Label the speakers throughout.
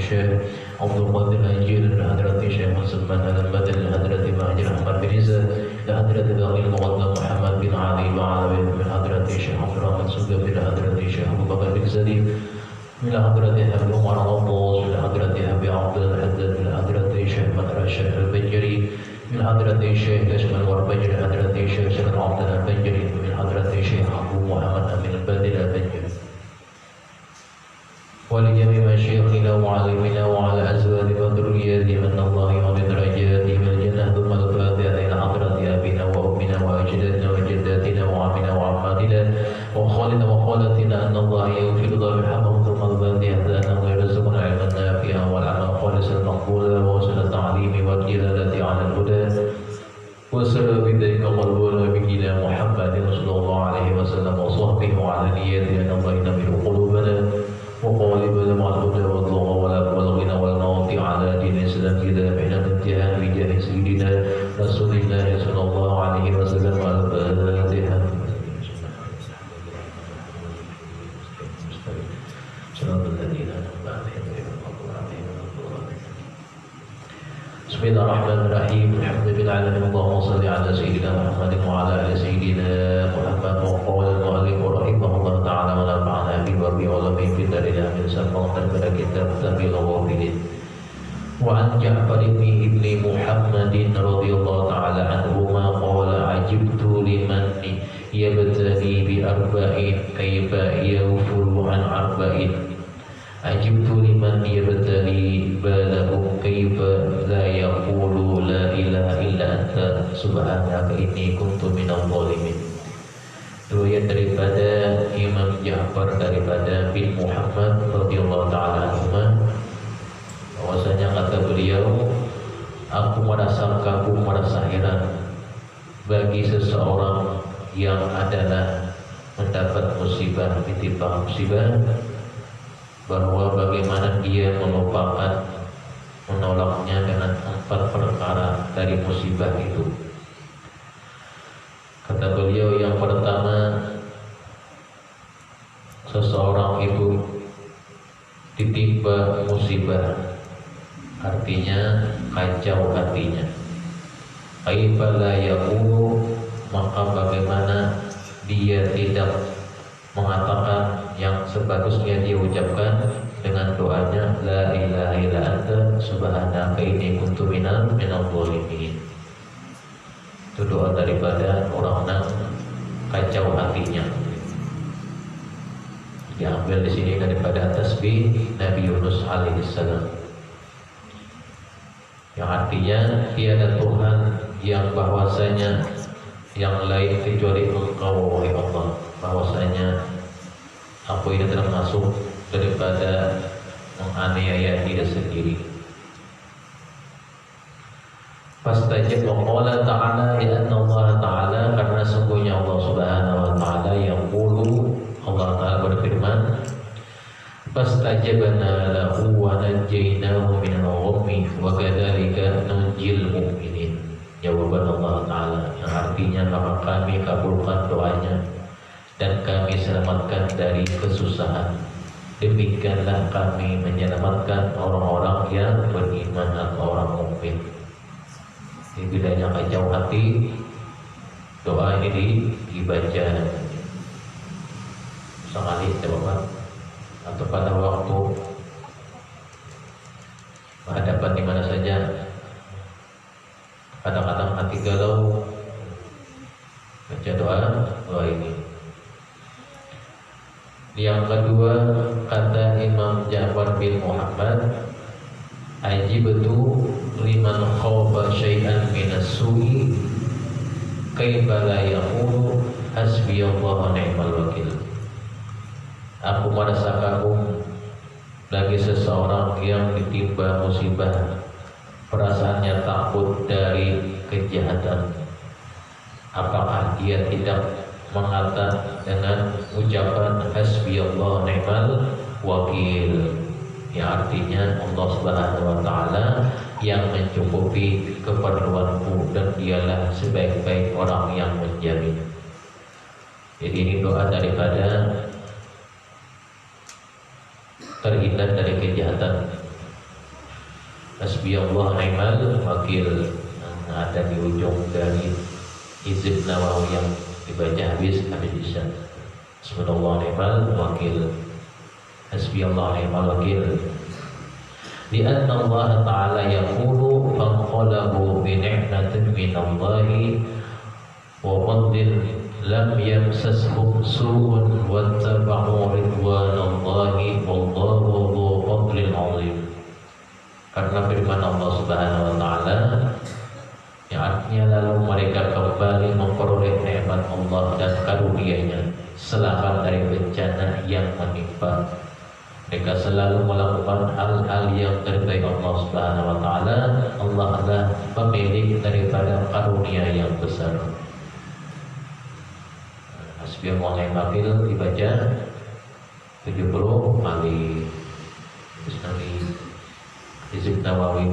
Speaker 1: الشيخ عبد القادر الأنجيل لحضرة الشيخ مسلمان المدني لحضرة مهاجر أحمد بن عيسى لحضرة الأخ المقدم محمد بن علي بعلوي من حضرة الشيخ عبد الرحمن سلطان لحضرة الشيخ أبو بكر بن زيد من حضرة أبي عمر الغطاس من حضرة أبي عبد الحداد من حضرة الشيخ مطر الشيخ البنجري من حضرة الشيخ كشف الوربجري من حضرة الشيخ سلطان عبد البنجري من حضرة الشيخ أبو محمد أمين البادل البنجري ولجميع مشايخنا وعلمنا وعلى أزواجنا وذرياتنا من الله يعلي درجاتهم الجنة ثم الفاتحة إلى حضرة أبينا وأمنا وأجدادنا وجداتنا وعمنا وعماتنا وخالنا وخالتنا أن الله يغفر له ويرحمهم ثم الفاتحة أنه يرزقنا علما نافعا والعمل خالصا مقبولا وحسن التعليم والدلالة على الهدى وسبب ذلك قلبنا بنا محمد صلى الله عليه وسلم وصحبه وعلى نيته أن الله ينبه قلوبنا وقالبنا مع الهدى والله ولا والغنى والموت على دين الإسلام إذا بحنا الامتحان بجاه سيدنا رسول الله صلى الله عليه وسلم على الفاتحة. بسم الله الرحمن الرحيم الحمد لله العالمين اللهم صل على سيدنا محمد وعلى آل سيدنا محمد وقال المؤلف رحمه الله تعالى ونفعنا ببركة علمه في دارنا من سبق pada kitab Tabil Wafidin وعن جعفر بن محمد رضي الله تعالى عنهما قال عجبت لمن يبتلي بأربعين كيف يغفل عن أربعين عجبت لمن يبتلي باله كيف لا يقول لا إله إلا أنت سبحانك إني كنت من الظالمين. Riwayat daripada Imam Ja'far daripada bin Muhammad radhiyallahu taala anhu bahwasanya kata beliau, aku merasa kagum, merasa heran bagi seseorang yang adalah mendapat musibah, ditimpa musibah, bahwa bagaimana dia melupakan, menolaknya dengan 4 perkara dari musibah itu. Kata beliau, yang pertama, seseorang itu ditimpa musibah, artinya kacau hatinya. Kaifa la yaqulu, maka bagaimana dia tidak mengatakan yang sebagus-bagusnya dia ucapkan dengan doanya la ilaha illa anta subhanaka inni kuntu minal zalimin. Itu doa daripada orang yang kacau hatinya. Diambil di sini daripada tasbih Nabi Yunus alaihissalam, yang artinya tiada Tuhan yang bahwasanya yang lain kecuali Engkau wahai Allah, bahwasanya aku ini termasuk daripada menganiaya diri sendiri. Fastajab wa qala ta'ala li anna Allah ta'ala, karena sungguhnya Allah subhanahu wa ta'ala yang qulu, Allah ta'ala berfirman, fastajabna lahu wa najjaynahu minal ghammi wa kadzalika nunjil mu'minin. Jawaban Allah ta'ala yang artinya maka kami kabulkan doanya dan kami selamatkan dari kesusahan. Demikianlah kami menyelamatkan orang-orang yang beriman atau orang mukmin. Jadi bilanya kacau hati, doa ini dibaca sekali coba, atau pada waktu berhadapan di mana saja. Kadang-kadang hati galau, baca doa ini. Yang kedua, kata Imam Ja'far bin Muhammad, ajibtu liman khawfa syai'an minas su'i kaifa la yaqulu hasbiyallahu wa ni'mal wakil. Aku merasa kagum bagi seseorang yang ditimpa musibah, perasaannya takut dari kejahatan. Apakah dia tidak mengatakan dengan ucapan hasbiyallahu ni'mal wakil, yang artinya Allah Subhanahu wa taala yang mencukupi keperluanku dan dialah sebaik-baik orang yang menjamin. Jadi ini doa daripada terhindar dari kejahatan. Hasbiyallah ni'mal wakil. Ada di ujung dari Hizb Nawawi yang dibaca habis isya. Hasbiyallah ni'mal wakil. Hasbiyallah ni'mal wakil. Lianna Allah Ta'ala yaqulu fanqalabu bi ni'matin minallahi wa fadlin lam yamsashum su'un wattaba'u ridwanallahi wallahu dzu fadlin 'azim. Karena firman Allah Subhanahu wa taala yang artinya lalu mereka kembali memperoleh nikmat Allah dan karunia-Nya, selamat dari bencana yang menimpa. Mereka selalu melakukan hal-hal yang diridhai Allah Subhanahu wa taala. Allah adalah pemilik daripada karunia yang besar. Hasbiyallah ni'mal wakil dibaca 70 kali. Terus nanti Hizb Nawawi.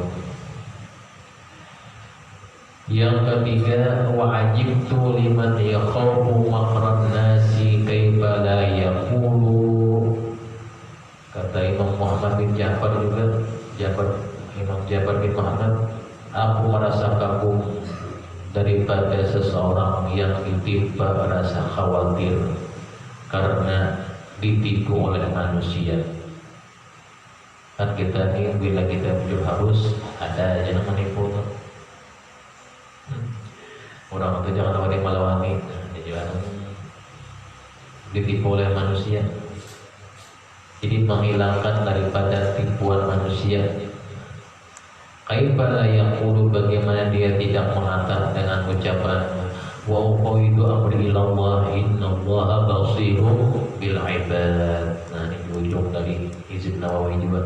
Speaker 1: Yang ketiga, wa'ajibtu liman yakhafu makran nasi kaifa la yaqulu. Kata Imam Muhammad bin Ja'far juga, Imam Ja'far bin Muhammad, aku merasa kagum daripada seseorang yang ditimpa rasa khawatir karena ditipu oleh manusia. Kan kita ini bila kita harus ada aja yang menipu. Orang itu jangan awalnya malawani, jangan ditipu oleh manusia. Jadi menghilangkan daripada tipuan manusia. Kaifa la yaqulu, bagaimana dia tidak mengatakan dengan ucapan wa uqaidu amri ilallah innallaha basirun bil ibad. Nah, ini ujung dari Hizb Nawawi juga.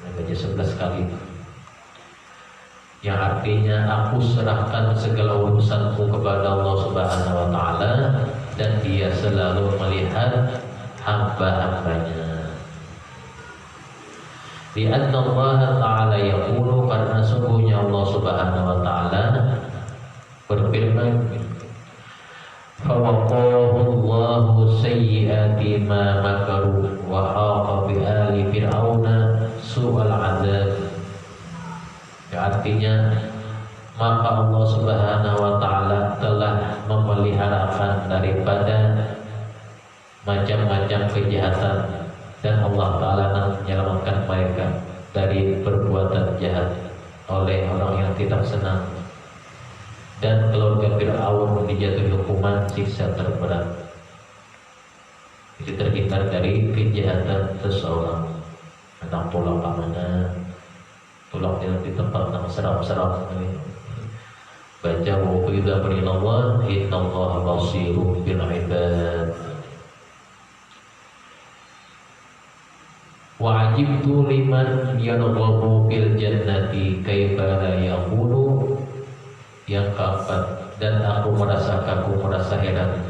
Speaker 1: Baca 11 kali. Yang artinya aku serahkan segala urusanku kepada Allah Subhanahu wa taala dan Dia selalu melihat hamba-hambanya. Lianna Allah Ta'ala yaqulu, karena sungguhnya Allah Subhanahu wa taala berfirman, fawaqahu Allahu sayyi'ati ma makaru wa haqa bi ali fir'auna su'al 'adzab. Artinya maka Allah Subhanahu wa taala telah memeliharakan daripada macam-macam kejahatan dan Allah Ta'ala menyelamatkan mereka dari perbuatan jahat oleh orang yang tidak senang, dan keluarga Fir'aun dijatuhi hukuman siksa terberat. Itu terhindar dari kejahatan seseorang. Tentang tulang mana, tulang yang di tempat yang serap-serap. Baca wa qida berinallah innallaha basirun bil ibad. Wa'ajibtu liman yarghabu bil jannati kaifa la yaqulu. Yang keempat, dan aku merasa kagum, merasa heran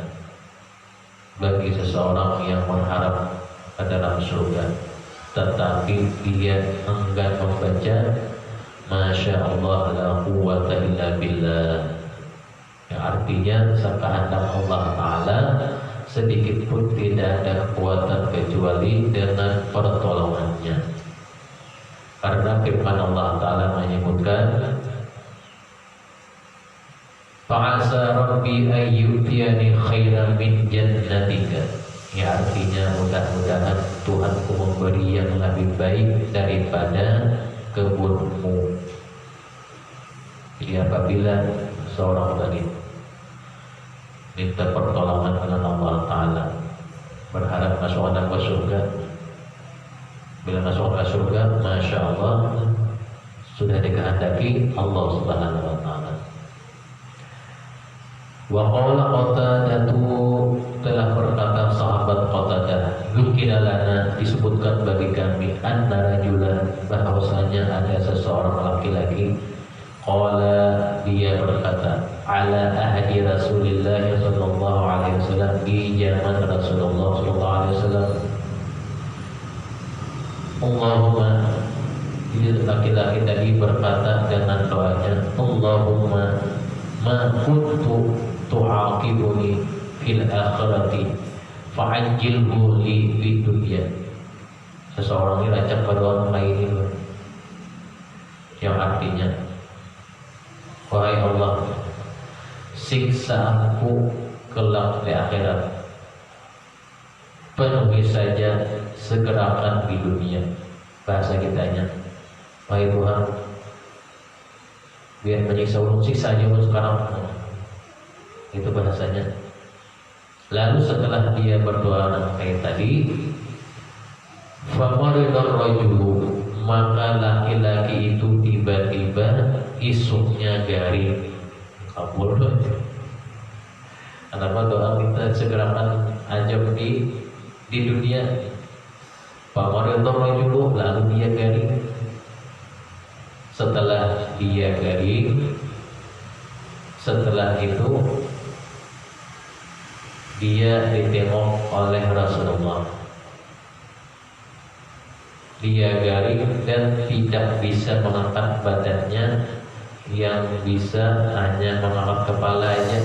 Speaker 1: bagi seseorang yang mengharap ke dalam surga tetapi dia enggan membaca Masya Allah la quwwata illa billah, yang artinya sekehendak Allah Ta'ala sedikit pun tidak ada kekuatan kecuali dengan pertolongannya. Karena firman Allah Ta'ala menyebutkan fa'asa rabbi ayyutiyani khairan min jannatika, ya artinya mudah-mudahan Tuhanku memberi yang lebih baik daripada kebunmu. Jadi apabila seorang tadi minta pertolongan dengan Allah Ta'ala, berharap masuk ke surga, bila masuk ke surga, Masya Allah sudah dikehendaki Allah Subhanahu wa Ta'ala. Wa qala Qatadah, telah berkata sahabat Qatadah, dzukira lana, disebutkan bagi kami, anna rajulan, bahwasanya ada seseorang laki-laki, qala, dia berkata, ala ahdi Rasulillah sallallahu alaihi wasallam, di zaman Rasulullah sallallahu alaihi wasallam, Allahumma, ini laki-laki tadi berkata dengan doanya, Allahumma ma kuntu tu'aqibuni fil akhirati fa'ajjilhu li fid dunya. Seseorang ini racak pada orang lain ini, yang artinya, wahai Allah, siksaanku kelak di akhirat penuhi saja segerakan di dunia. Bahasa kitanya, wahai Tuhan, biar menyiksa ulun, siksa aja sekarang. Itu bahasanya. Lalu setelah dia berdoa kayak tadi, famaridar rajulu, maka laki-laki itu tiba-tiba isuknya garing. Kabul. Kenapa doa minta segerakan ajab di dunia? Famaridar rajulu, lalu dia garing. Setelah dia garing, setelah itu dia ditengok oleh Rasulullah. Dia garing dan tidak bisa mengangkat badannya, yang bisa hanya mengangkat kepalanya.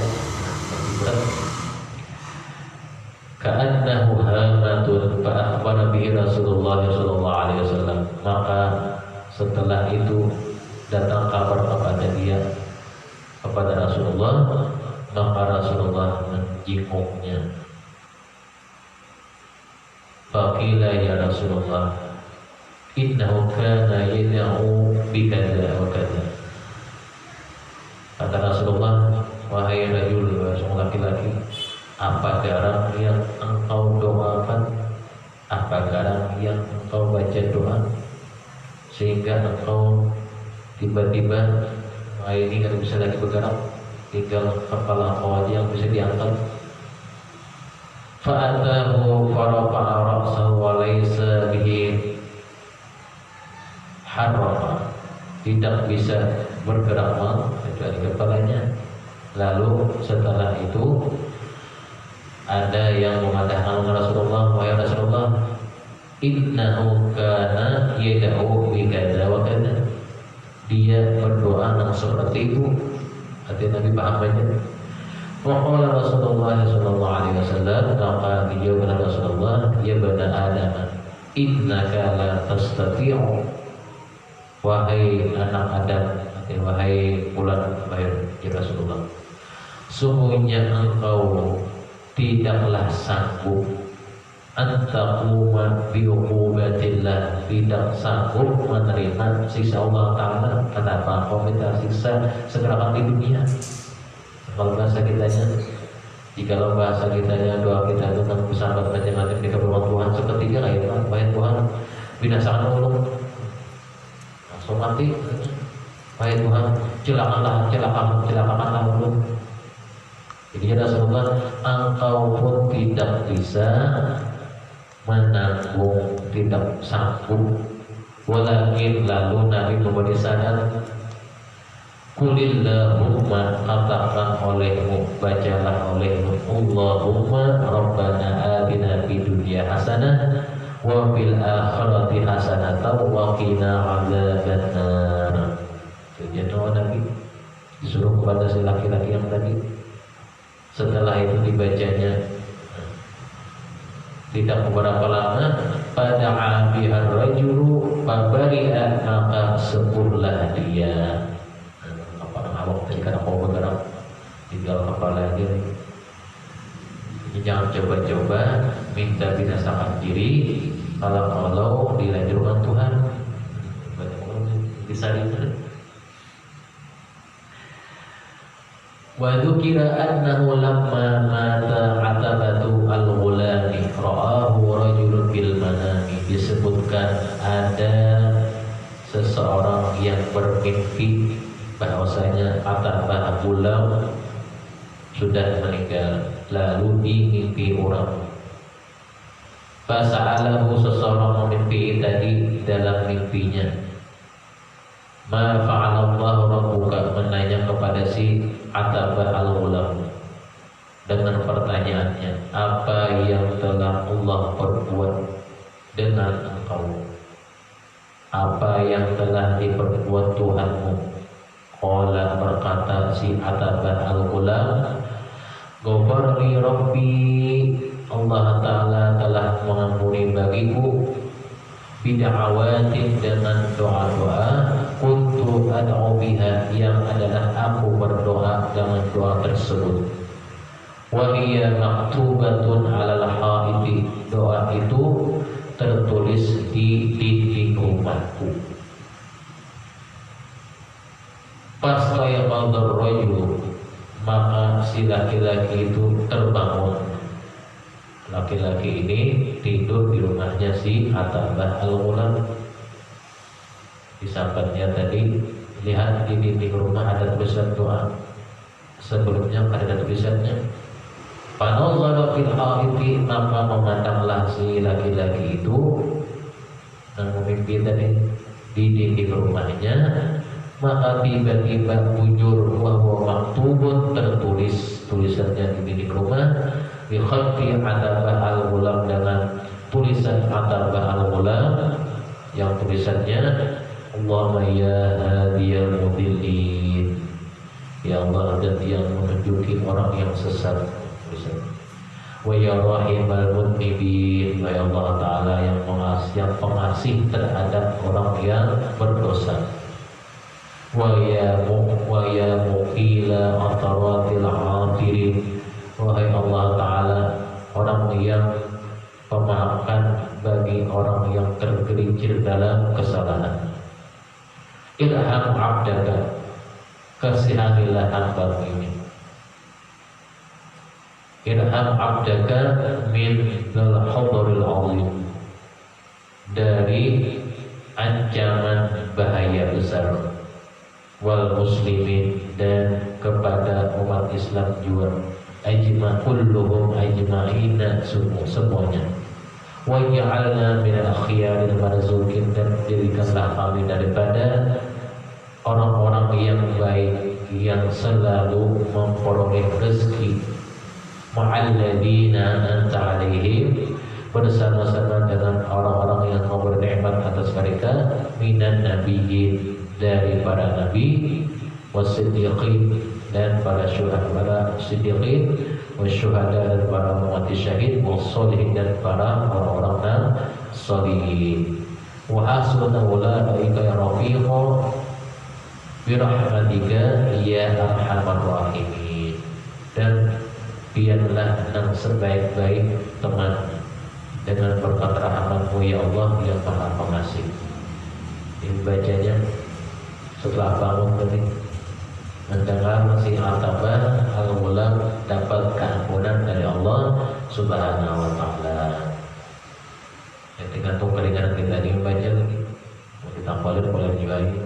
Speaker 1: Ka'annahu hamatun fa akhbara bihi Rasulullah sallallahu alaihi wasallam. Maka setelah itu datang kabar kepada dia, kepada Rasulullah, maka Rasulullah menjenguknya. Faqila ya Rasulullah, innahu kana yad'u bikadza wa kadza. Kata Rasulullah, wahai rajul, wahai laki-laki, apa garang yang engkau doakan? Apa garang yang engkau baca doa sehingga engkau tiba-tiba ini nggak bisa lagi bergerak, tinggal kepala kau aja yang bisa diangkat. Fa'atahu farafa'a ra'sahu wa laysa bihi harraka, tidak bisa bergerak kecuali kepalanya. Lalu setelah itu ada yang mengatakan kepada Rasulullah, wahai Rasulullah, innahu kana yad'u bi kadza wa kadza. Dia berdoa seperti itu. Hati Nabi paham aja. Wa qala Rasulullah sallallahu alaihi wasallam, maka dijawab oleh Rasulullah, ya bani Adam, innaka la tastati'u, wahai anak Adam, wahai bulan lahir, ya Rasulullah, sungguhnya engkau tidaklah sanggup antaquma biuqubatillah, tidak sanggup menerima siksa Allah Ta'ala. Kenapa? Kau minta siksa segerakan di dunia. Kalau bahasa kitanya, jikalau bahasa kitanya doa kita itu tentang bersahabat macam-macam di kebenaran Tuhan sepertiga kayak itu, wahai Tuhan, binasakan ulun, langsung mati. Wahai Tuhan, celakakanlah ulun. Jadi Rasulullah, engkau pun tidak bisa menanggung, tidak sanggup. Walakin, lalu Nabi memberi saran, kulillahumma, katakan olehmu, bacalah olehmu, Allahumma rabbana atina fid dunya hasanah wa fil akhirati hasanah wa qina adzabannar. Jadi doa Nabi disuruh kepada si laki-laki yang tadi. Setelah itu dibacanya, tidak beberapa lama, pada abihar rajulu fabari'a, maka sembuhlah dia. Awak ketika kau bergerak, tinggal kepala aja. Jangan coba-coba minta binasakan diri kalau dilanjurkan Tuhan. Disaring. Wa dzukira annahu lamma mata atabatu al-ghulami ra'ahu rajulun bil manami. Disebutkan ada seseorang yang bermimpi bahwasanya Atabah Gulam sudah meninggal, lalu dimimpi orang. Fasa'alahu, seseorang memimpi tadi dalam mimpinya, ma fa'alallahu rabbuka, menanya kepada si Atabah al-Gulam dengan pertanyaannya, apa yang telah Allah perbuat dengan engkau, apa yang telah diperbuat Tuhanmu. Qala, berkata si Atabah al-Gulam, ghafarli Rabbi, Allah Ta'ala telah mengampuni bagiku, bid'awatin, dengan doa-doa, kuntu kuntu ad'u biha, yang adalah aku berdoa dengan doa tersebut. Wa hiya maktubatun 'alal haiti, doa itu tertulis di dinding rumahku. Fastayqadha ar-rajulu, maka si laki-laki itu terbangun. Laki-laki ini tidur di rumahnya si Atabah al-Ghulam. Disampainya tadi, lihat di dinding rumah ada tulisan doa. Sebelumnya ada tulisannya Fanazara fil haiti, maka memandanglah si laki-laki itu yang mimpi tadi di dinding rumahnya. Maka tiba-tiba bujur wahwa maktubun, tertulis tulisannya di dinding rumah bi khatti Atabah al-Ghulam, dengan tulisan Atabah al-Ghulam yang tulisannya Allahumma ya hadiyal mudillin, ya Allah dan yang menunjuki orang yang sesat, wa ya rahimal mudnibin, ya Allah Ta'ala yang pengasih terhadap orang yang berdosa, wa ya muqila ataratil afirin, wahai Allah Ta'ala orang yang pemaafkan bagi orang yang tergelincir dalam kesalahan. Irham abdaka, kasihanilah hamba ini. Irham abdaka min al-hadaril azim, dari ancaman bahaya besar, wal muslimin, dan kepada umat Islam juga, ajma kulluhum ajma'ina, semuanya. Wa ja'alna minal akhyaril marzuqin, dan jadikanlah kami daripada orang-orang yang baik yang selalu memperoleh rezeki. Ma'alladina anta alaihim, bersama-sama dengan orang-orang yang kau bernikmat atas mereka, minan nabiyyin, dari para nabi, wasiddiqin, dan para syuhada, para siddiqin, wasyuhada, dan para mati syahid, wassolihin, dan para orang-orang yang sholihin. Wa hasuna ulaika rafiqa birahmatika ya arhamar rahimin, dan biarlah yang sebaik-baik teman dengan berkat rahmatmu ya Allah yang maha pengasih. Ini bacanya setelah bangun tadi, mendengar si Atabah al-Ghulam dapat keampunan dari Allah Subhanahu wa Ta'ala. Ya, tergantung keringanan kita ini baca lagi, mau ditampalin boleh juga ini.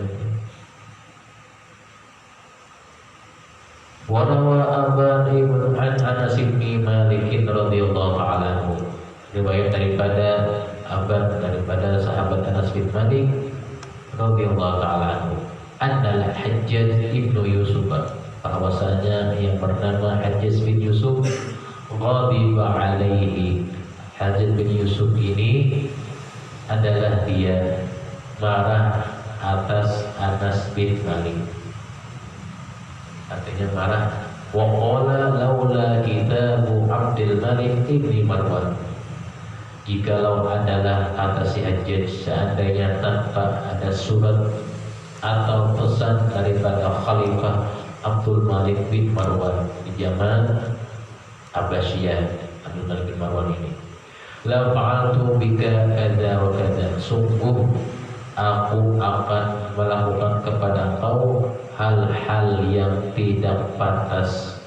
Speaker 1: Wa rawa Aban ibn Anas bin Malik radhiyallahu ta'ala anhu, riwayat daripada Aban, daripada sahabat Anas bin Malik radhiyallahu ta'ala anhu, annal Hajjaj ibnu Yusuf, bahwasanya yang bernama Hajjaj bin Yusuf, ghadiba alaihi, Hajjaj bin Yusuf ini adalah dia marah atas Anas bin Malik, artinya marah. Wa qala laula kitabu Abdul Malik ibni Marwan, jikalau adalah kata si Hajjaj, seandainya tanpa ada surat atau pesan daripada Khalifah Abdul Malik bin Marwan di zaman Abbasiyah, Abdul Malik bin Marwan ini, la fa'altu bika kada wa kada, sungguh aku akan melakukan kepada engkau hal-hal yang tidak pantas,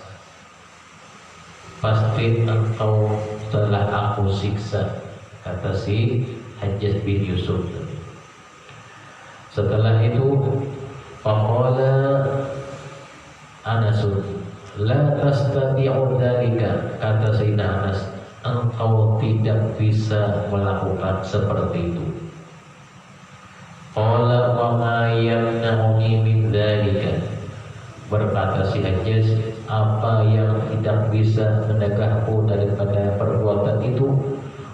Speaker 1: pasti engkau telah aku siksa, kata si Hajjaj bin Yusuf. Setelah itu faqala Anasun la tastati'u dzalika, kata Sayyidina Anas, engkau tidak bisa melakukan seperti itu. Qala wa ma yamna'uni min dzalika, berkata si Hajjaj, apa yang tidak bisa mencegahku daripada perbuatan itu?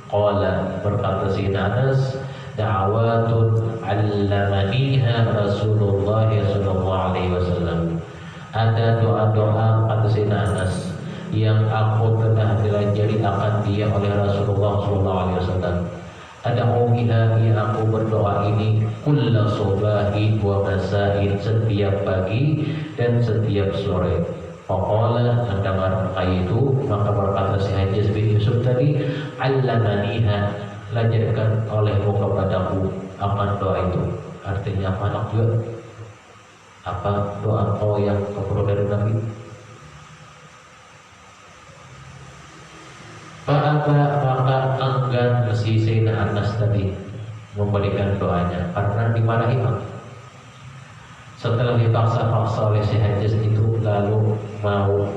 Speaker 1: Qala, berkata si Anas, da'watun 'allamaniha Rasulullah sallallahu alaihi wasallam, ada doa-doa, kata si Anas, yang aku telah diajari akan dia oleh Rasulullah sallallahu alaihi wasallam. Ad'u biha, yang aku berdoa ini kulla subahi wa masain, setiap pagi dan setiap sore. Faqala, mendengar itu maka berkata si Hajjaj bin Yusuf tadi, allamaniha, lajarkan olehmu kepadaku akan doa itu. Artinya apa anak juga? Apa doa kau yang kau perlu dari Nabi? Fa'aba, maka enggan si Sayyidina Anas tadi memberikan doanya karena dimarahi Pak. Setelah dipaksa-paksa oleh si Hajjaj itu, lalu mau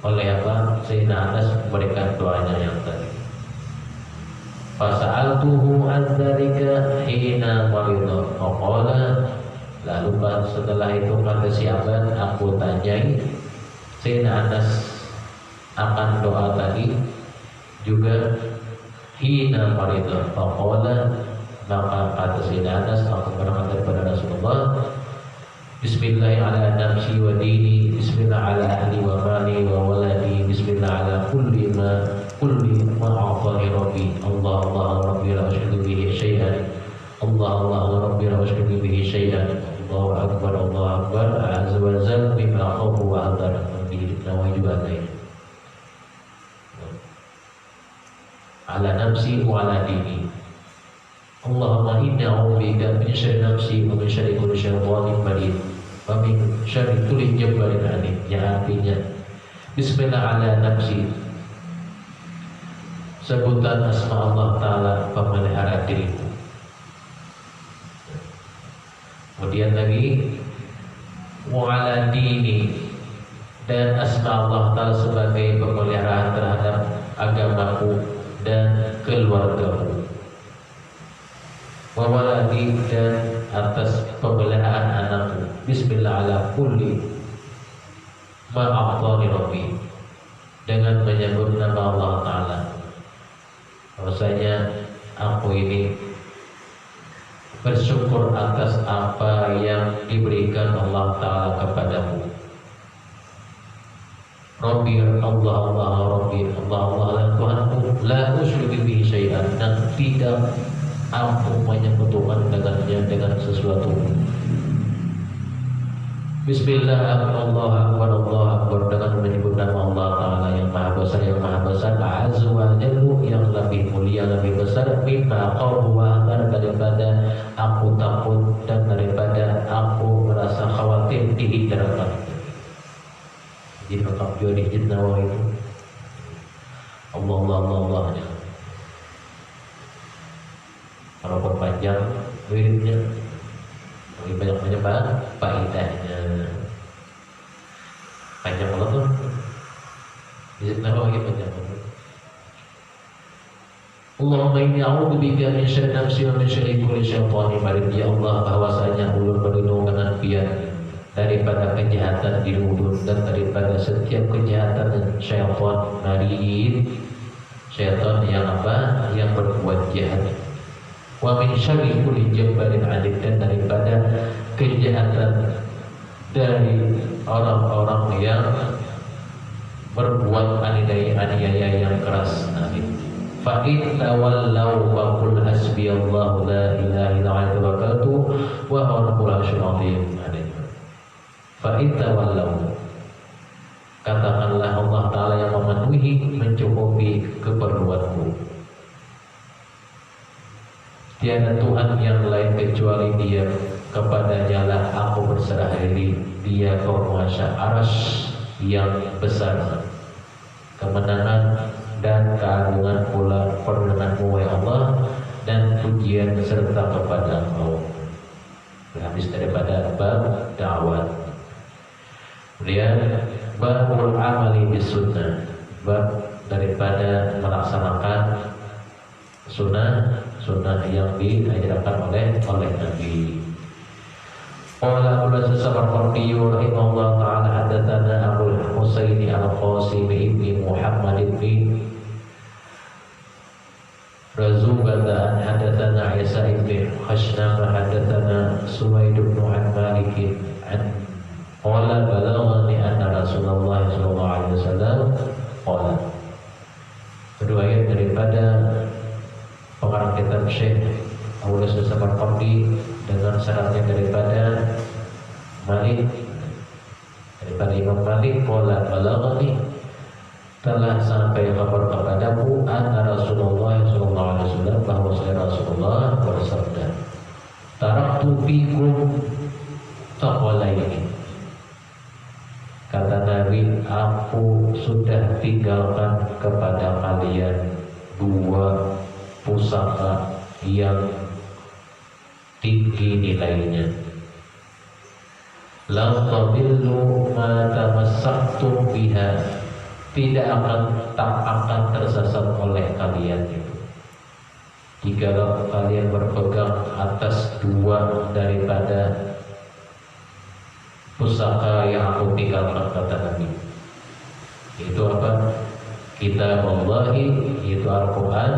Speaker 1: oleh apa? Sayyidina Anas memberikan doanya yang tadi. Fasa'altuhu an dzalika hina marida. Faqala, lalu setelah itu kata si Aban, aku tanyai Sayyidina Anas akan doa tadi juga hina marida. Faqala, maka kata Sayyidina Anas, aku berkata kepada Rasulullah, Bismillah ala nafsi wa dini, Bismillah ala ahli wa mali wa waladi, Bismillah ala kulli ma a'tani Rabbi. Allah Rabbi la usyriku bihi syai'an, Allah Rabbi la usyriku bihi syai'an. Allahu Akbar, azza wa jalla bima khawfu wa adhar. Bihi nawa juga lain. Ala nafsi wa ala dini. Allahumma inni a'udzubika min syarri nafsi wa min syarri kulli syaitanin marid wa min syarri kulli jabbarin anid. Yang artinya Bismillah ala nafsi, sebutan asma Allah Ta'ala pemelihara diriku. Kemudian lagi wa ala dini, dan asma Allah Ta'ala sebagai pemeliharaan terhadap agamaku dan keluargaku. Wa waladi, dan atas pemeliharaan anakku. Bismillah ala kulli ma a'tani Rabbi, dengan menyebut nama Allah Ta'ala. Rasanya aku ini bersyukur atas apa yang diberikan Allah Ta'ala kepadamu. Rabbi, Allah Rabbi, Allah Tuhanku, la usyriku bihi syai'an, dan tidak aku menyekutukan dengannya dengan sesuatu. Bismillah, Allah Akbar, dengan menyebut nama Allah Ta'ala yang maha besar, azza wa jalla, yang lebih mulia, lebih besar, mimma qawwa, daripada aku takut dan daripada aku merasa khawatir dihindarkan. Jadi lengkap juga di Nawawi itu Allah. Kalau perpanjang wiridnya, lebih banyak menyebut faedahnya. Panjang banget tuh. Di Nawawi panjang banget. Allahumma inni a'udzubika min syarri nafsi wa min syarri kulli syaitanin marid. Ya Allah, bahwasanya ulun berlindung dengan pian daripada kejahatan di ulun dan daripada setiap kejahatan syaitan marid, syaitan yang apa? Yang berbuat jahat. Wa min syarri kulli jabbarin anid, dan daripada kejahatan dari orang-orang yang berbuat aniaya yang keras. Amin. Fa in tawallaw wa qul hasbiyallahu la ilaha illa huwa tawakkaltu wa huwa rabbul arsyil azim. Fa in tawallaw, katakanlah Allah Ta'ala yang memenuhi, mencukupi keperluanku. Tiada Tuhan yang lain kecuali Dia, kepadanya lah aku berserah diri. Dia penguasa arsy yang besar. Kemenangan dan keagungan pula perdenganmu wahai Allah, dan pujian serta kepada Engkau. Habis daripada bab da'wat. Kemudian babul amali bis sunnah, bab daripada melaksanakan sunnah yang diajarkan oleh Nabi. Qala ulama Samarqandi rahimahullah ta'ala, hadatsana Abu Husaini Al-Qasim ibni Muhammad ibni Razubata, hadatsana Isa ibni Khashnam, hadatsana Suwaid ibn Malik an qala balaghani anna Rasulullah sallallahu alaihi wasallam qala. Riwayat daripada pengarang diriwayatkan Syekh Abu Yusuf Samarqandi dengan syaratnya daripada Malik, daripada Imam Malik, qala balaghani, telah sampai kabar kepadaku anna Rasulullah sallallahu alaihi wasallam, bahwa Rasulullah bersabda, taraktu fikum taqalaini, kata Nabi, aku sudah tinggalkan kepada kalian dua pusaka yang tinggi nilainya. La tadillu ma tamassaktum biha, tak akan tersesat oleh kalian itu jika kalian berpegang atas dua daripada pusaka yang aku tinggalkan, kata Nabi. Itu apa? Kitab Allahi, yaitu Al-Quran,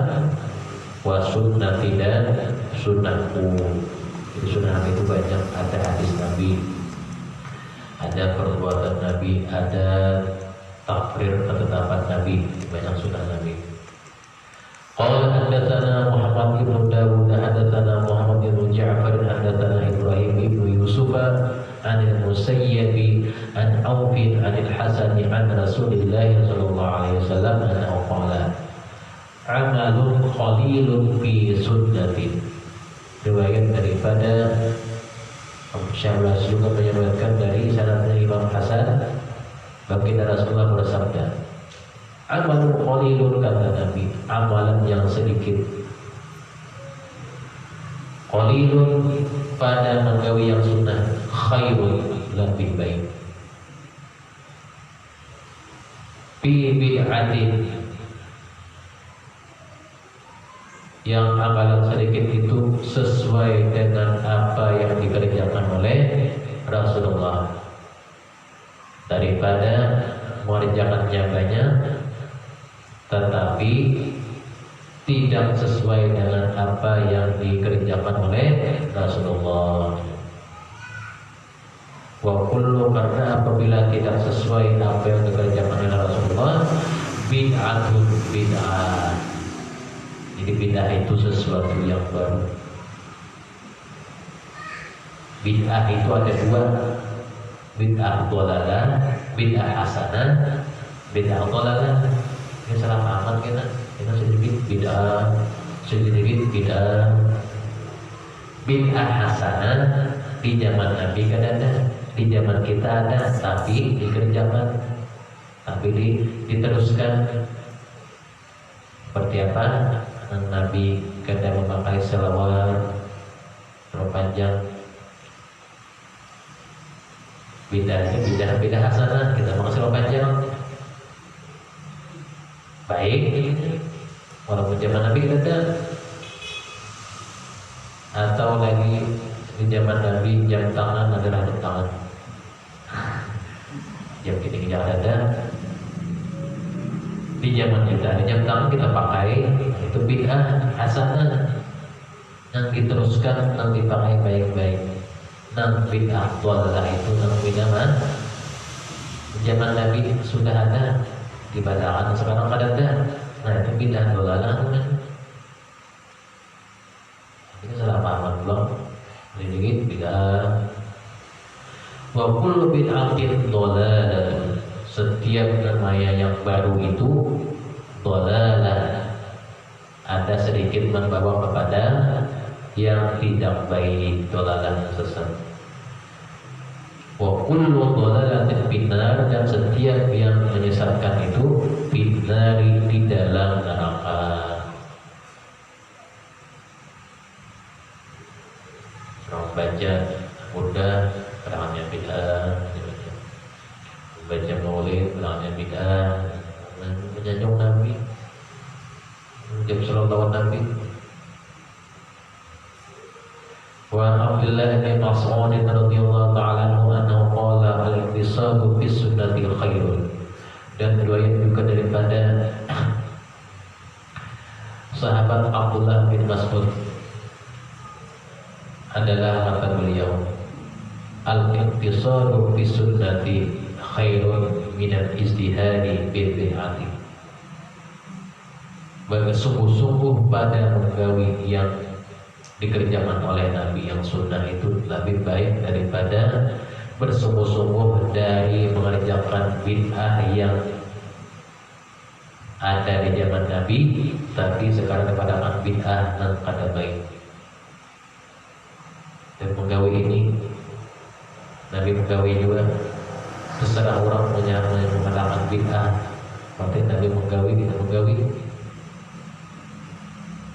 Speaker 1: wa sunnati, dan sunnahku. Sunnah itu banyak, ada hadis Nabi, ada perbuatan Nabi, ada takrir ketetapan Nabi, banyak sunnah Nabi. Qala haddatsana Muhammad ibn Dawud, haddatsana Muhammad ibn Ja'far, haddatsana Ibrahim ibn Yusuf an al-Musayyib an Auf an al-Hasan an Rasulillah sallallahu alaihi wasallam annahu qala amalun qalilun fi sunnatin. Riwayat daripada Syabas juga menyebutkan dari sanadnya Imam Hasan, baginda Rasulullah bersabda, amalun qalilun, kata Nabi, amalan yang sedikit, qalilun pada menggawi yang sunnah, khairun, lebih baik, fi bid'atin, yang amalan sedikit itu sesuai dengan apa yang dikerjakan oleh Rasulullah, daripada mengerjakannya banyak tetapi tidak sesuai dengan apa yang dikerjakan oleh Rasulullah. Wa kullu, karena apabila tidak sesuai apa yang dikerjakan oleh Rasulullah, bid'atun, bid'ah. Jadi bid'ah itu sesuatu yang baru. Bid'ah itu ada dua, bid'ah dhalalah, bid'ah hasanah, bid'ah dhalalah. Ini salah paham kita sedikit bid'ah, sedikit bid'ah. Bid'ah hasanah di zaman Nabi kan ada, di zaman kita ada, tapi dikerjakan, tapi diteruskan. Seperti apa? Nabi kadang memakai selawat terpanjang. Bid'ah hasanah, kita pakai selawat panjang. Baik, walaupun zaman Nabi ada, atau lagi di zaman Nabi jam tangan adalah jam tangan, jam gini jangan ada. Di zaman kita, di jam tangan kita pakai, itu bid'ah hasanah, yang diteruskan, yang dipakai baik-baik. Nah, bid'ah dhalalah itu yang bid'ah zaman Nabi sudah ada, dibadakan sekarang ada. Nah, itu bid'ah dhalalah. Ini salah paham belum? Sedikit bid'ah. Wa kullu bid'atin dhalalah, setiap namanya yang baru itu dhalalah, ada sedikit membawa kepada yang tidak baik, dhalalah sesat. Wa kullu dhalalatin finnar, dan setiap yang menyesatkan itu finnari, di dalam neraka. Orang baca mudah, terangnya bid'ah. Baca maulid, terangnya bid'ah. Menyanjung Nabi, menjadi salawat Nabi. Wa Abdullah bin Mas'ud radhiyallahu ta'ala anhu qala al-ittisadu bis sunnati khairun. Dan riwayat juga daripada sahabat Abdullah bin Mas'ud adalah kata beliau, al-ittisadu bis sunnati khairun minal ijtihadi bil bid'ati. bersungguh-sungguh pada menggawi yang dikerjakan oleh Nabi yang sunnah itu lebih baik daripada bersungguh-sungguh dari mengerjakan bid'ah yang ada di zaman Nabi tapi sekarang dikatakan bid'ah dan kada baik. Dan menggawi ini Nabi menggawi juga terserah orang mengatakan bid'ah, berarti Nabi menggawi tidak menggawi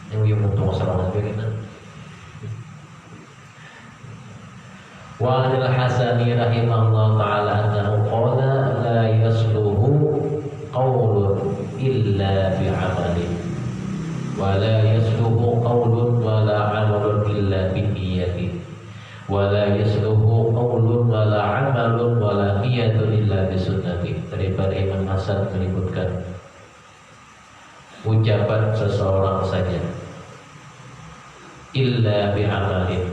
Speaker 1: yang untuk masalah bagaimana. Wa anil Hasani rahimahullah ta'ala annahu qala la yasluhu qawlun illa bi'amalin wa la yasluhu qawlun wa la amalun illa bi'niyatin wa la yasluhu qawlun wa la amalun wa la niyatun illa bisunnati. Daripada Imam Hasan menyebutkan ucapan seseorang saja illa bi'amalin,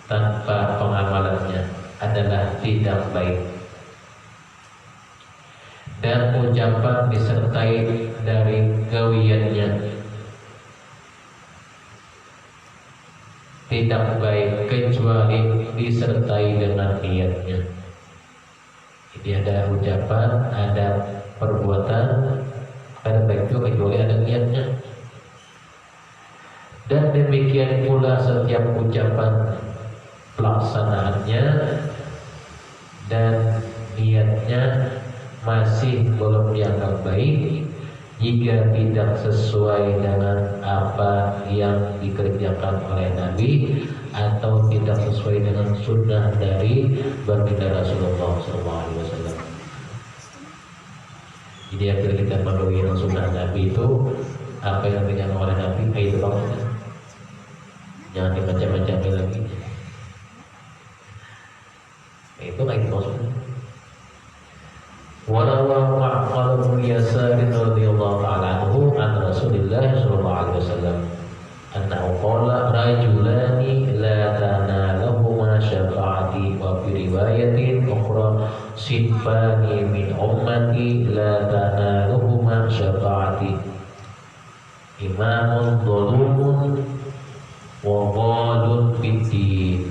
Speaker 1: tanpa pengamalannya adalah tidak baik, dan ucapan disertai dari gawiannya tidak baik kecuali disertai dengan niatnya. Jadi ada ucapan, ada perbuatan, ada baik juga kecuali ada niatnya. Dan demikian pula setiap ucapan, pelaksanaannya dan niatnya masih belum dianggap baik jika tidak sesuai dengan apa yang dikerjakan oleh Nabi atau tidak sesuai dengan sunnah dari baginda Rasulullah SAW. Jadi akhirnya kita menuhi sunnah Nabi itu apa yang dikerjakan oleh Nabi itu banget. Jangan dimacam-macami lagi. Itu lagi maksudnya. Walawa Ma'qal bin Yasar radhiyallahu ta'ala anhu an Rasulillah sallallahu alaihi wasallam annahu qala rajulani la tanalahuma syafa'ati wa fi riwayatin ukhra sinfani min ummati la tanalahuma syafa'ati imamun dhulumun wa ghalun bid-din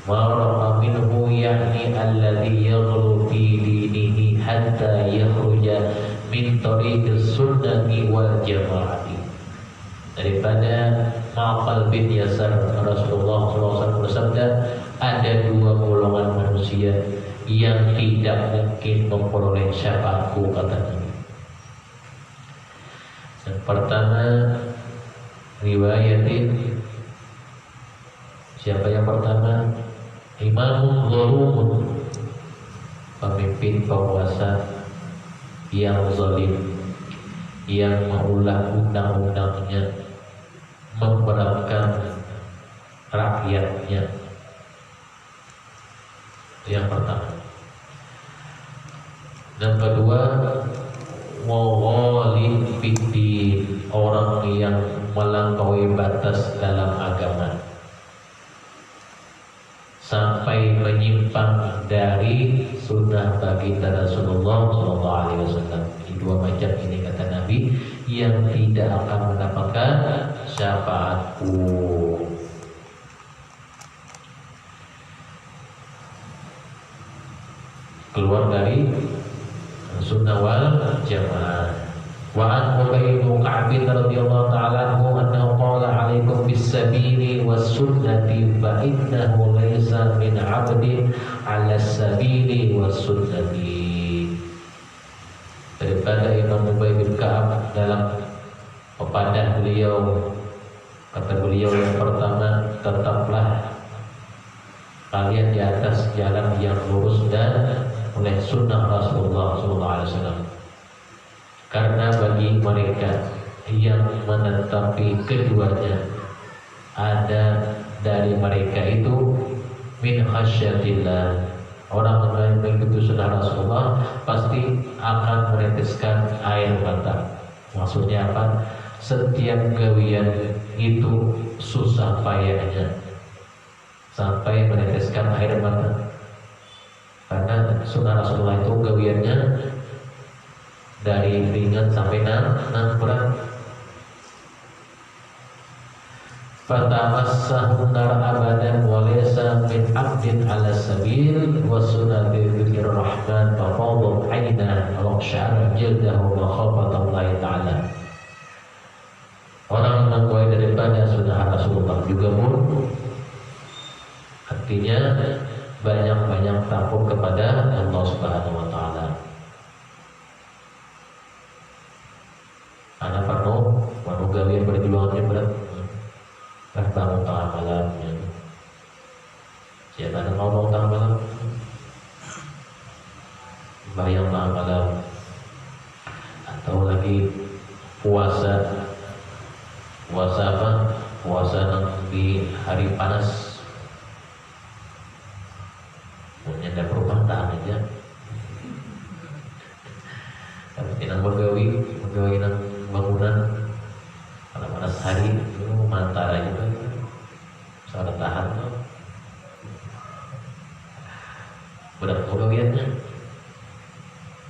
Speaker 1: Ma'rafa minhu ya'ni alladhi yaghlu fi dinihi hatta yakhruja min tariqis sunnati wal jama'ati. Daripada Ma'qal bin Yasar, Rasulullah SAW bersabda, ada dua golongan manusia yang tidak mungkin memperoleh syafaatku, katanya. Yang pertama, riwayatin, siapa yang pertama? Imamun zalumun, pemimpin penguasa yang zalim, yang mengulah undang-undangnya, memberatkan rakyatnya. Itu yang pertama. Yang kedua, mughalin fiddin, orang yang melampaui batas dalam agama sampai menyimpang dari sunnah baginda Rasulullah SAW. Dua macam ini kata Nabi yang tidak akan mendapatkan syafaatku. Keluar dari sunnah wal jamaah. Wa an Ubay bin Ka'b radhiyallahu ta'ala anhu annahu qala 'alaikum bis-sabili was-sunnati fa innahu laysa min 'abdin 'ala as-sabili was-sunnati. Daripada Imam Ubay bin Ka'ab dalam pepadah beliau, kata beliau yang pertama, tetaplah kalian di atas jalan yang lurus dan oleh sunnah Rasulullah SAW. Karena bagi mereka yang menetapi keduanya, ada dari mereka itu min khasyatillah, orang yang mengikuti sunnah Rasulullah pasti akan meneteskan air mata. Maksudnya apa? Setiap gawian itu susah payahnya sampai meneteskan air mata. Karena sunnah Rasulullah itu gawiannya dari ringan sampai berat. Fatamassahu nar abadan wa laysa min abdin ala sabil wa sunati dzikir rahman fa fawdat aina wa syara jildahu wa khafatallahi ta'ala. Orang mengkuai daripada sunnah Rasulullah juga pun artinya banyak-banyak takut kepada Allah Subhanahu wa taala. Anak perlu gawe perjuangannya berat. Bangun tengah malam, siapa yang mau bangun tengah malam? Bayang tengah malam, atau lagi puasa apa? Puasa di hari panas, punya ada perubahan tahan aja. Tapi tidak menggawi nang bangunan pada panas hari itu mantar aja kan, soal tahan tuh berat pegawaiannya.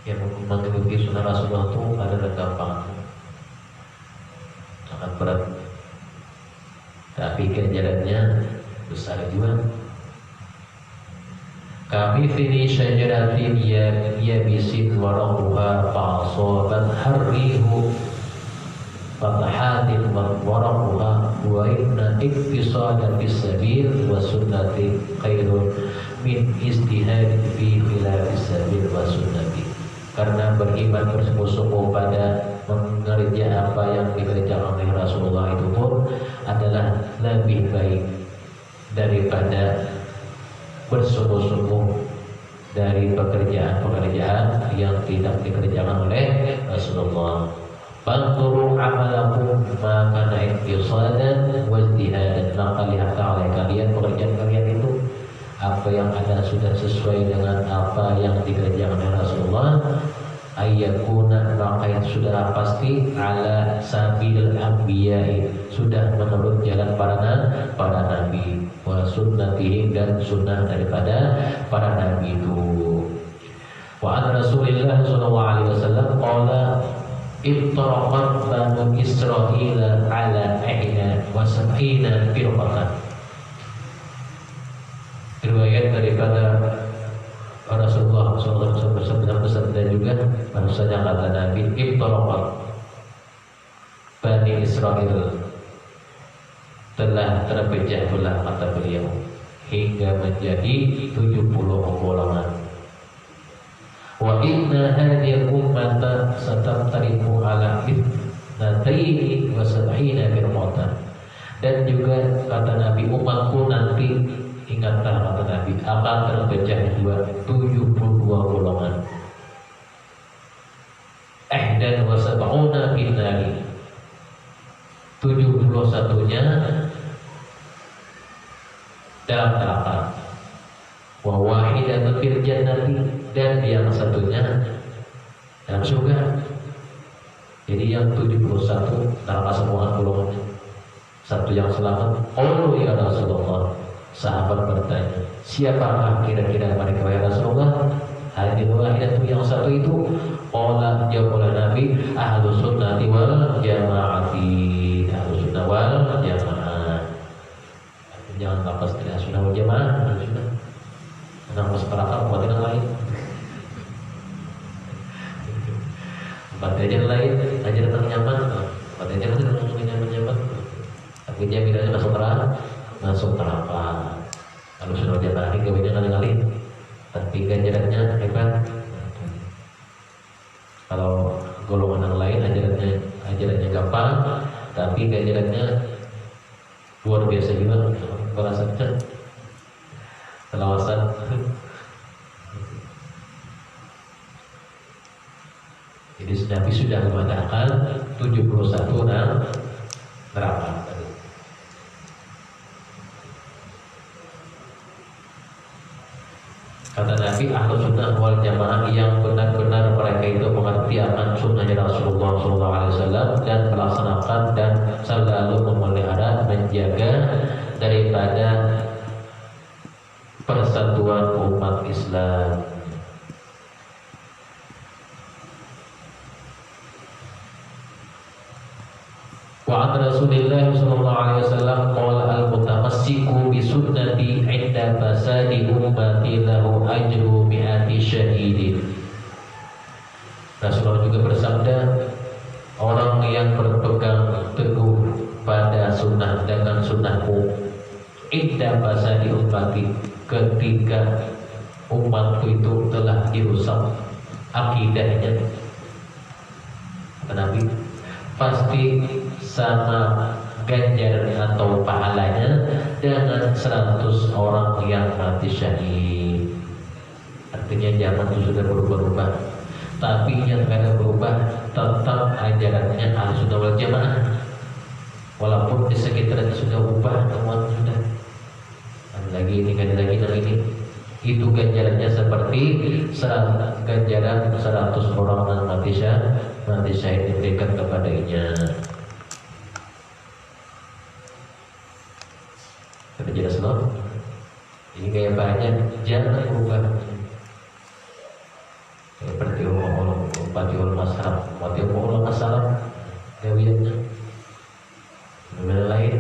Speaker 1: Yang mengikuti sunnah Rasulullah itu ada gampang, sangat berat, tapi ganjarannya besar juga. Kami fini syajaratin ya bisin waraquha fa'asabat harrihu fatahatin waraquha wa inna iktisadan bisabil wa sunnati khairun min istihadin fi khilafis sabil wa sunnati. Karena beriman bersungguh-sungguh pada mengerja apa yang dikerjakan oleh Rasulullah itu pun adalah lebih baik daripada bersungguh-sungguh dari pekerjaan-pekerjaan yang tidak dikerjakan oleh Rasulullah. Fanturu amalakum ma kana iktisadan wa ijtihadan. Maka lihatlah oleh kalian pekerjaan kalian itu apa yang ada sudah sesuai dengan apa yang dikerjakan oleh Rasulullah. Ayyakuna maka sudah pasti ala sabil anbiya, sudah menurut jalan para nabi, wa sunnatihim dan sunnah daripada para nabi itu. Wa an Rasulillah sallallahu alaihi wasallam qala iftaraqat banu Israil ala ihna wa sab'ina firqatan. Riwayat daripada Rasulullah SAW bersabda juga, bahwasanya kata Nabi, iftaraqat Bani Israil telah terpecah belah, kata beliau, hingga menjadi 70 golongan. Wa inna hadhihi ummata satamtariku ala ithnataini wa sab'ina firqatan. Dan juga kata Nabi, umatku nanti, ingatlah kata Nabi, akan terpecah 72 golongan. Dan wa sab'una finnari, 71-nya dalam neraka. Wa wahidatun fil jannati, dan yang satunya dalam surga. Jadi yang 71 neraka semua golongannya, satu yang selamat. Oh ya Rasulullah, sahabat bertanya, siapakah kira-kira mereka ya Rasulullah? Hadil wahidatu, yang satu itu. Qala, jawab oleh Nabi, ahlus sunnati wal jamaati, ahlus sunnah wal jamaah. Jangan lepas dari sunnah wal jamaah, sunnah. Menang masyarakat buat yang lain. Empat ajaran lain, ajaran yang nyaman, empat ajaran itu yang nyaman-nyaman. Tapi jaminannya masuk neraka. Kalau sudah jamaah ini gawainya kali-kali, tapi ganjarannya hebat. Kalau golongan yang lain ajarannya gampang, tapi ganjarannya luar biasa juga. Merasakan selawasan. Jadi Nabi sudah mengatakan 71 neraka. Kata Nabi, ahlu sunnah wal jamaah yang benar-benar mereka itu mengerti akan sunnahnya Rasulullah SAW dan melaksanakan dan selalu memelihara, menjaga daripada persatuan umat Islam. Wa an Rasulillah sallallahu alaihi wasallam qala al-mutamassiku bi sunnati 'inda fasadi ummati lahu ajru mi'ati syahidin. Rasulullah juga bersabda, orang yang berpegang teguh pada sunnah dengan sunnahku, 'inda fasadi ummati, ketika umatku itu telah dirusak akidahnya, kata Nabi, pasti sama ganjaran atau pahalanya dengan 100 orang yang mati syahid. Artinya zaman itu sudah berubah-ubah, tapi yang tidak berubah tetap ajarannya Ahlussunnah wal Jamaah. Walaupun di sekitarnya sudah ubah, teman sudah lagi ini itu ganjarannya seperti ganjaran 100 orang yang mati syahid diberikan kepadanya. Sudah jelas loh. Ini kayak banyak, jangan berubah. Seperti Allah masalah, mati Allah masalah, dawiyatnya, berbeda lain.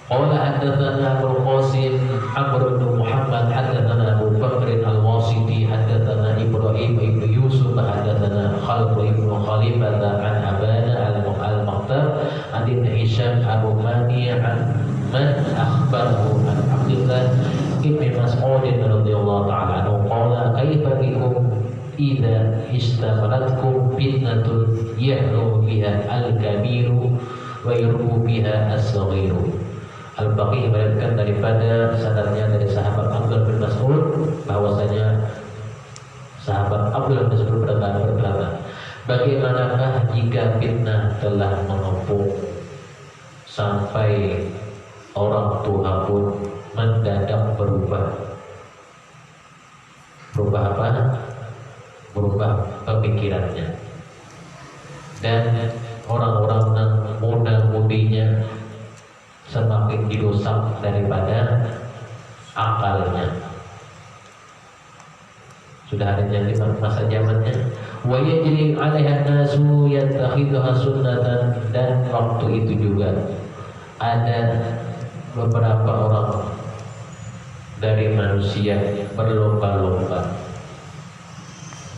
Speaker 1: Qala haddatsana Abu Qasim Amr bin Muhammad haddatsana Abu Bakr al-Wasiti haddatsana Ibrahim ibn Yusuf haddatsana Khalid ibn Khalifah an Abana al-Muqtar an Ibn Hisham Abu Mani an man akhbarahu an Abdullah ibn Mas'ud radhiyallahu ta'ala anhu qala kaifa bikum idza istamalatkum fitnatun yahlu biha al-kabiru wa yurbu biha as-saghiru. Al-Baqi meriwayatkan daripada sanadnya dari sahabat Abdullah bin Mas'ud bahwasanya sahabat Abdullah bin Mas'ud berkata, bagaimanakah jika fitnah telah mengepung sampai orang tua pun mendadak berubah apa? Berubah pemikirannya, dan orang-orang yang muda-mudinya semakin dirusak daripada akalnya. Sudah ada yang di masa zamannya. Wa yajri 'alaiha an-nasu yattakhidhuha sunnatan, dan waktu itu juga ada beberapa orang dari manusia berlomba-lomba,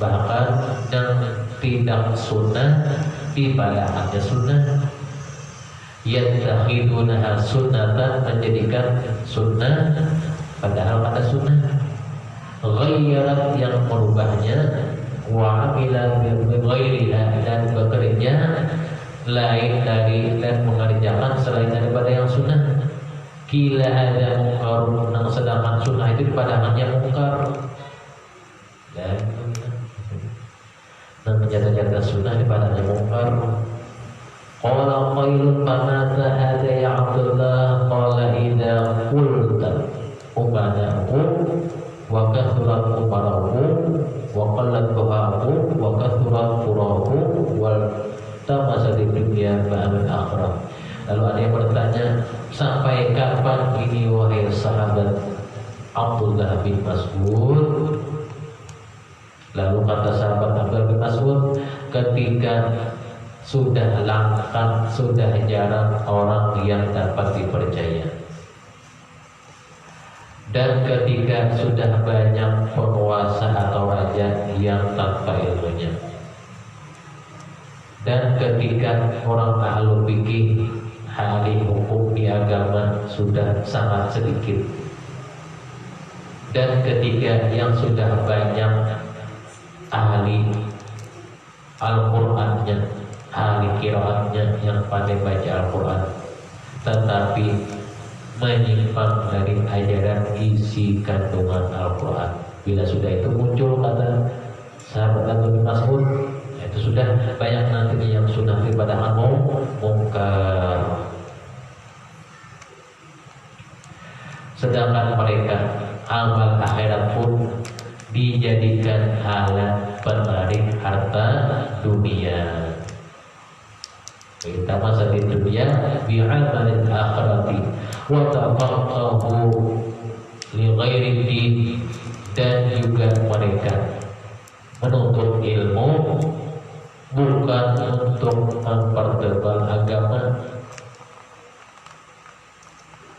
Speaker 1: bahkan yang tidak sunnah dibalahannya sunnah. Yattakhidhunaha sunnatan, menjadikan sunnah padahal ada sunnah. Ghayyarat, yang merubahnya. Wa amila bi ghairiha, dan bekerja lain dari dan mengerjakan selain daripada yang sunnah. Kila ada mungkar, yang sedangkan sunnah itu dipadahannya mungkar, dan menjadi sunnah dipadahannya mungkar. Qala qailun famata hada ya Abdullah, qala idza qulta umanahu wa kathurat umarahu wa qallat duhahu wa kathurat furahu wal tamasa di dunia ba'amin akhirah. Lalu ada yang bertanya, sampai kapan ini wahai sahabat Abdullah bin Mas'ud? Lalu kata sahabat Abdullah bin Mas'ud, ketika sudah langka, sudah jarang orang yang dapat dipercaya, dan ketika sudah banyak penguasa atau raja yang tanpa ilmunya, dan ketika orang ahlu fikih, ahli hukum di agama sudah sangat sedikit, dan ketika yang sudah banyak ahli Al-Qur'annya, ahli qiraatnya yang pandai baca Al-Quran, tetapi menyimpang dari ajaran isi kandungan Al-Quran. Bila sudah itu muncul, kata sahabat Abdullah bin Mas'ud, itu sudah banyak nantinya yang sunnah daripada mungkar. Sedangkan mereka amal akhirat pun dijadikan alat penarik harta dunia. Kita masa di dunia bi'amalil akhirati wa tafaqahu li ghairi din, dan juga mereka menuntut ilmu bukan untuk mempertebal agama.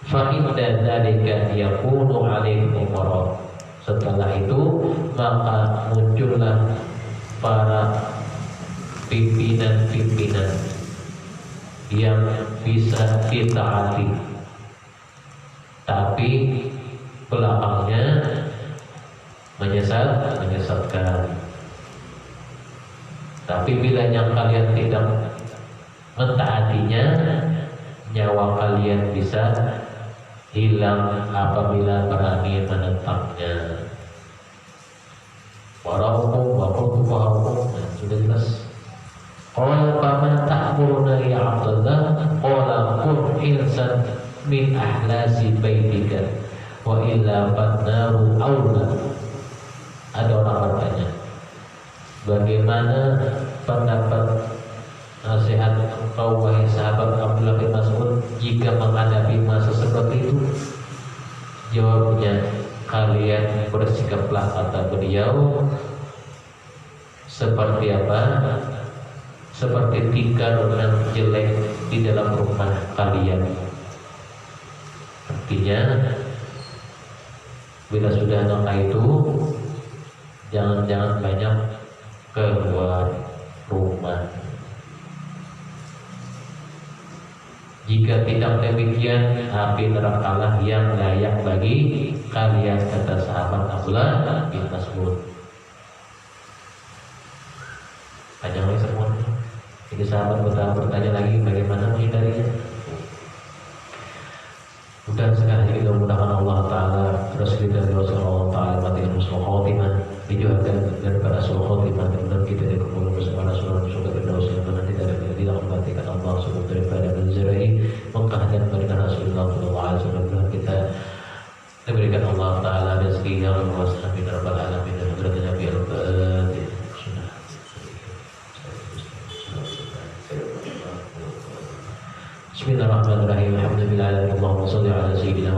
Speaker 1: Fa inna dzalika yakunu 'alaihi umara. Setelah itu maka muncullah para pimpinan-pimpinan yang bisa ditaati, tapi belakangnya menyesatkan. Tapi bilanya kalian tidak mentaatinya, nyawa kalian bisa hilang apabila berani menentangnya. Warahum wa qultuhum, sudah jelas. Qala faman ta'muruna ya Abdullah? Qala kun insan min ahlasi baitika wa illa fannaru aula. Ada orang bertanya, bagaimana pendapat nasihat engkau wahai sahabat Abdullah bin Mas'ud jika menghadapi masa seperti itu? Jawabnya, kalian bersikaplah, kata beliau, seperti apa? Seperti tikar yang jelek di dalam rumah kalian. Artinya, bila sudah nongka itu, jangan banyak keluar rumah. Jika tidak demikian, api nerakalah yang layak bagi kalian, kata sahabat Abdullah bin Mas'ud. Panjang lagi semuanya. Jadi sahabat bertanya lagi bagaimana menghindarinya. Mudah sekali kita mudahkan Allah Ta'ala, Rasul kita Allah Ta'ala mati dengan husnul khotimah, dijauhkan daripada suul khotimah, dan kita dikumpulkan bersama Rasulullah surga firdaus yang nanti tidak mematikan Allah subhanahu daripada menziarahi Mekah dan Madinah Rasulullah sallallahu alaihi wasallam. Kita diberikan Allah Ta'ala rezeki yang luas, amin ya rabbal alamin, dan berkati Nabi al-Fatihah. Bismillahirrahmanirrahim. Alhamdulillah, Allahumma shalli ala sayyidina